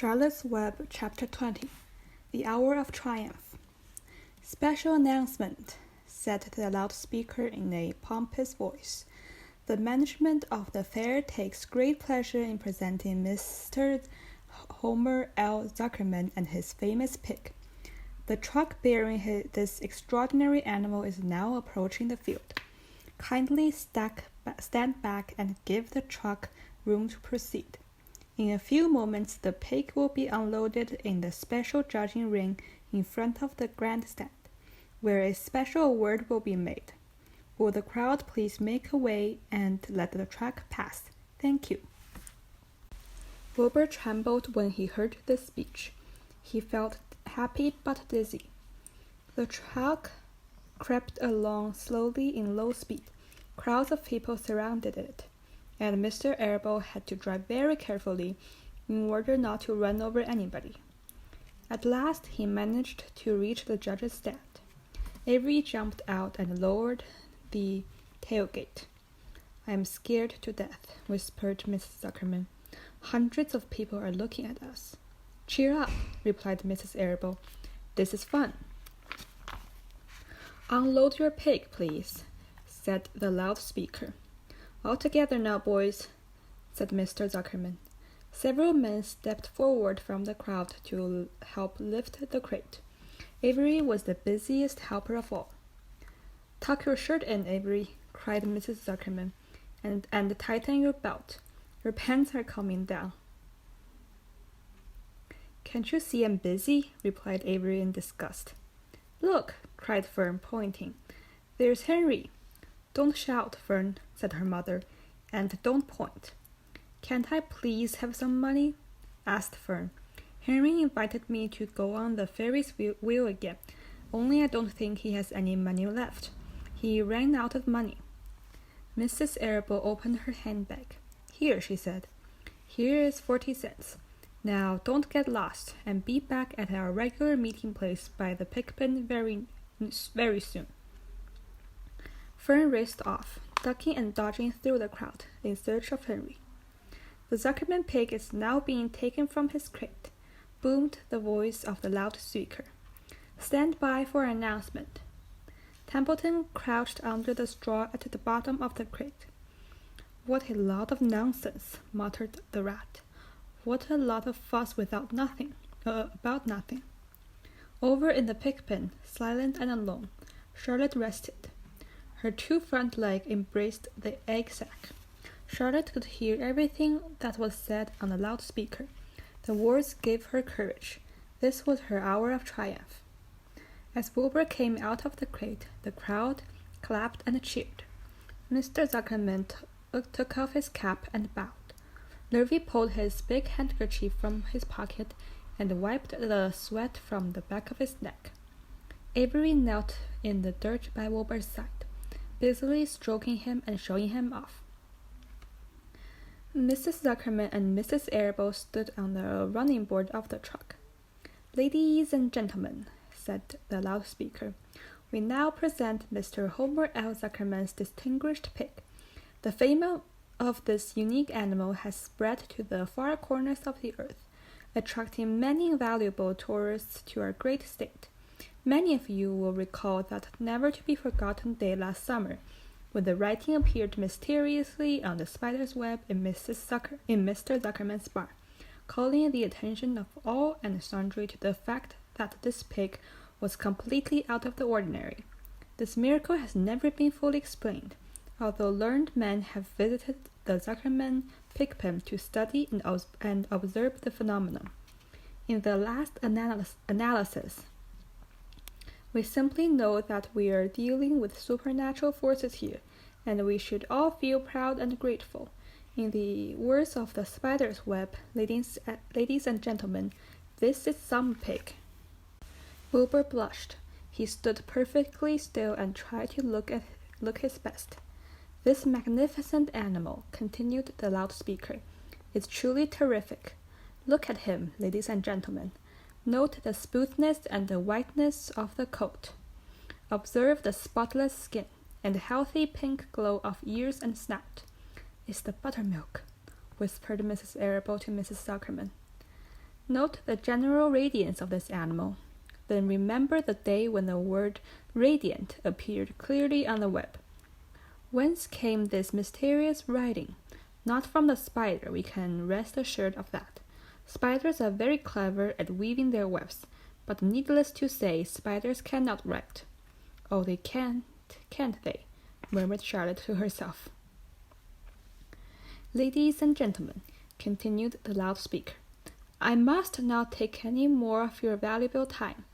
Charlotte's Web, Chapter 20 The Hour of Triumph. Special announcement, said the loudspeaker in a pompous voice. The management of the fair takes great pleasure in presenting Mr. Homer L. Zuckerman and his famous pig. The truck bearing this extraordinary animal is now approaching the field. Kindly stand back and give the truck room to proceed. In a few moments, the pig will be unloaded in the special judging ring in front of the grandstand, where a special award will be made. Will the crowd please make way and let the truck pass? Thank you. Wilbur trembled when he heard this speech. He felt happy but dizzy. The truck crept along slowly in low speed. Crowds of people surrounded it, and Mr. Arable had to drive very carefully in order not to run over anybody. At last he managed to reach the judge's stand. Avery jumped out and lowered the tailgate. "I am scared to death," whispered Mrs. Zuckerman. "Hundreds of people are looking at us." "Cheer up," replied Mrs. Arable. "This is fun." "Unload your pig, please," said the loudspeaker. "All together now, boys," said Mr. Zuckerman. Several men stepped forward from the crowd to help lift the crate. Avery was the busiest helper of all. "Tuck your shirt in, Avery," cried Mrs. Zuckerman, and tighten your belt. Your pants are coming down." "Can't you see I'm busy?" replied Avery in disgust. "Look," cried Fern, pointing. "There's Henry." "Don't shout, Fern," said her mother, "and don't point." "Can't I please have some money?" asked Fern. "Henry invited me to go on the Ferris wheel again, only I don't think he has any money left. He ran out of money." Mrs. Arable opened her handbag. "Here," she said. "Here is 40 cents. Now don't get lost, and be back at our regular meeting place by the pig pen very soon." Fern raced off, ducking and dodging through the crowd in search of Henry. "The Zuckerman pig is now being taken from his crate," boomed the voice of the loudspeaker. "Stand by for an announcement." Templeton crouched under the straw at the bottom of the crate. "What a lot of nonsense," muttered the rat. "What a lot of fuss about nothing. Over in the pig pen, silent and alone, Charlotte rested. Her two front legs embraced the egg sack. Charlotte could hear everything that was said on the loudspeaker. The words gave her courage. This was her hour of triumph. As Wilbur came out of the crate, the crowd clapped and cheered. Mr. Zuckerman took off his cap and bowed. Lurvy pulled his big handkerchief from his pocket and wiped the sweat from the back of his neck. Avery knelt in the dirt by Wilbur's side, busily stroking him and showing him off. Mrs. Zuckerman and Mrs. Arable stood on the running board of the truck. "Ladies and gentlemen," said the loudspeaker, "we now present Mr. Homer L. Zuckerman's distinguished pig. The fame of this unique animal has spread to the far corners of the earth, attracting many valuable tourists to our great state. Many of you will recall that never-to-be-forgotten day last summer, when the writing appeared mysteriously on the spider's web in Mr. Zuckerman's barn, calling the attention of all and sundry to the fact that this pig was completely out of the ordinary. This miracle has never been fully explained, although learned men have visited the Zuckerman pig pen to study and observe the phenomenon. In the last analysis, we simply know that we are dealing with supernatural forces here, and we should all feel proud and grateful. In the words of the spider's web, ladies and gentlemen, this is some pig." Wilbur blushed. He stood perfectly still and tried to look his best. "This magnificent animal," continued the loudspeaker, "is truly terrific. Look at him, ladies and gentlemen. Note the smoothness and the whiteness of the coat. Observe the spotless skin and the healthy pink glow of ears and snout. It's the buttermilk," whispered Mrs. Arable to Mrs. Zuckerman. Note the general radiance of this animal. Then remember the day when the word radiant appeared clearly on the web. Whence came this mysterious writing? Not from the spider, we can rest assured of that. Spiders are very clever at weaving their webs, but needless to say, spiders cannot write. Oh, they can't they? Murmured Charlotte to herself. Ladies and gentlemen, continued the loudspeaker, I must not take any more of your valuable time.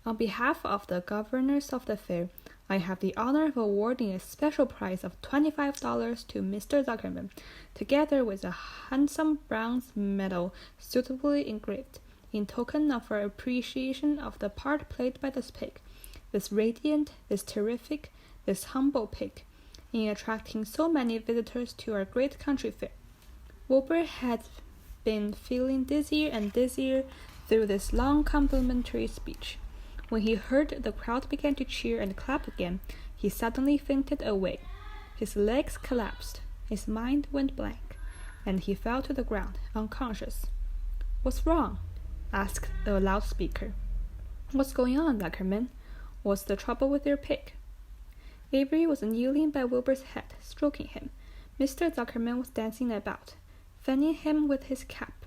On behalf of the governors of the fair, I have the honor of awarding a special prize of $25 to Mr. Zuckerman, together with a handsome bronze medal suitably engraved, in token of our appreciation of the part played by this pig, this radiant, this terrific, this humble pig, in attracting so many visitors to our great country fair. Wilbur had been feeling dizzier and dizzier through this long complimentary speech. When he heard the crowd begin to cheer and clap again, he suddenly fainted away. His legs collapsed, his mind went blank, and he fell to the ground, unconscious. What's wrong? Asked the loudspeaker. What's going on, Zuckerman? What's the trouble with your pig? Avery was kneeling by Wilbur's head, stroking him. Mr. Zuckerman was dancing about, fanning him with his cap.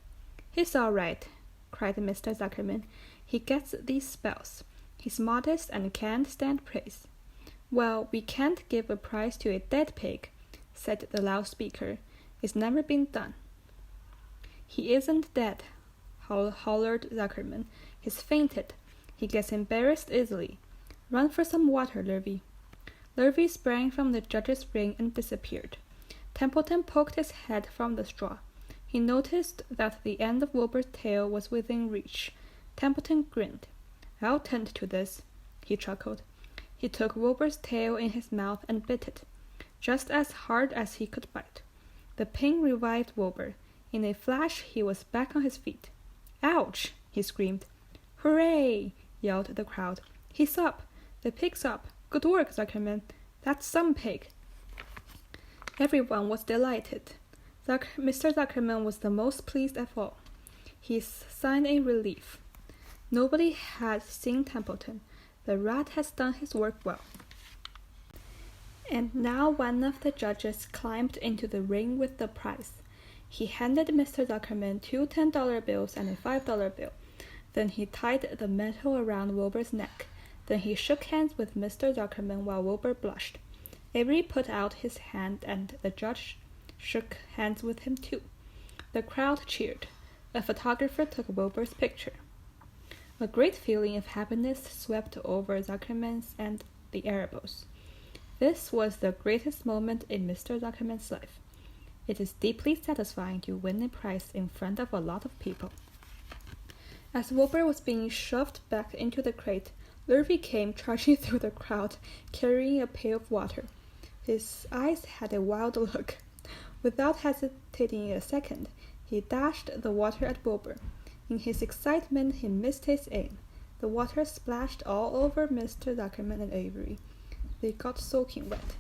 He's all right, cried Mr. Zuckerman. He gets these spells. He's modest and can't stand praise. Well, we can't give a prize to a dead pig, said the loudspeaker. It's never been done. He isn't dead, hollered Zuckerman. He's fainted. He gets embarrassed easily. Run for some water, Lurvy. Lurvy sprang from the judge's ring and disappeared. Templeton poked his head from the straw. He noticed that the end of Wilbur's tail was within reach. Templeton grinned. I'll tend to this, he chuckled. He took Wilbur's tail in his mouth and bit it, just as hard as he could bite. The pain revived Wilbur. In a flash he was back on his feet. Ouch! He screamed. Hooray! Yelled the crowd. He's up! The pig's up! Good work, Zuckerman! That's some pig! Everyone was delighted. Mr. Zuckerman was the most pleased of all. He sighed in relief. Nobody had seen Templeton. The rat has done his work well. And now one of the judges climbed into the ring with the prize. He handed Mr. Zuckerman 2 $10 bills and a $5 bill. Then he tied the medal around Wilbur's neck. Then he shook hands with Mr. Zuckerman while Wilbur blushed. Avery put out his hand and the judge shook hands with him too. The crowd cheered. A photographer took Wilbur's picture. A great feeling of happiness swept over Zuckerman's and the Erebos. This was the greatest moment in Mr. Zuckerman's life. It is deeply satisfying to win a prize in front of a lot of people. As Wilbur was being shoved back into the crate, Lurvy came charging through the crowd, carrying a pail of water. His eyes had a wild look. Without hesitating a second, he dashed the water at Wilbur. In his excitement, he missed his aim. The water splashed all over Mr. Zuckerman and Avery. They got soaking wet.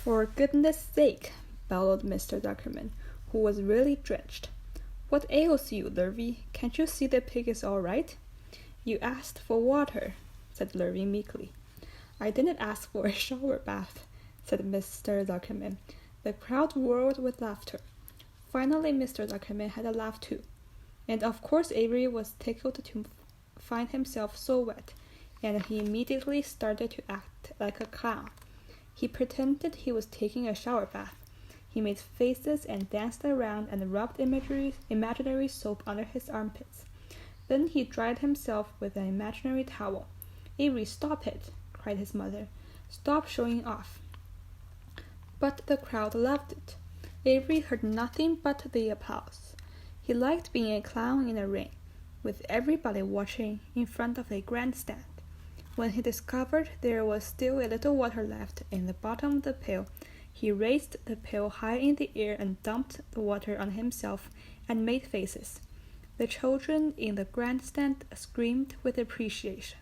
For goodness sake, bellowed Mr. Zuckerman, who was really drenched. What ails you, Lurvy? Can't you see the pig is all right? You asked for water, said Lurvy meekly. I didn't ask for a shower bath, said Mr. Zuckerman. The crowd roared with laughter. Finally, Mr. Zuckerman had a laugh too. And of course Avery was tickled to find himself so wet, and he immediately started to act like a clown. He pretended he was taking a shower bath. He made faces and danced around and rubbed imaginary soap under his armpits. Then he dried himself with an imaginary towel. Avery, stop it, cried his mother. Stop showing off. But the crowd loved it. Avery heard nothing but the applause. He liked being a clown in a ring, with everybody watching in front of a grandstand. When he discovered there was still a little water left in the bottom of the pail, he raised the pail high in the air and dumped the water on himself and made faces. The children in the grandstand screamed with appreciation.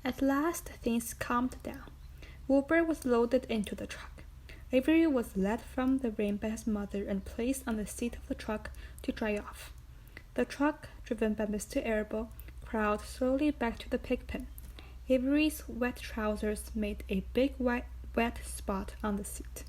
At last things calmed down. Wilbur was loaded into the truck. Avery was led from the ring by his mother and placed on the seat of the truck to dry off. The truck driven by Mr. Arable, crawled slowly back to the pigpen. Avery's wet trousers made a big wet spot on the seat.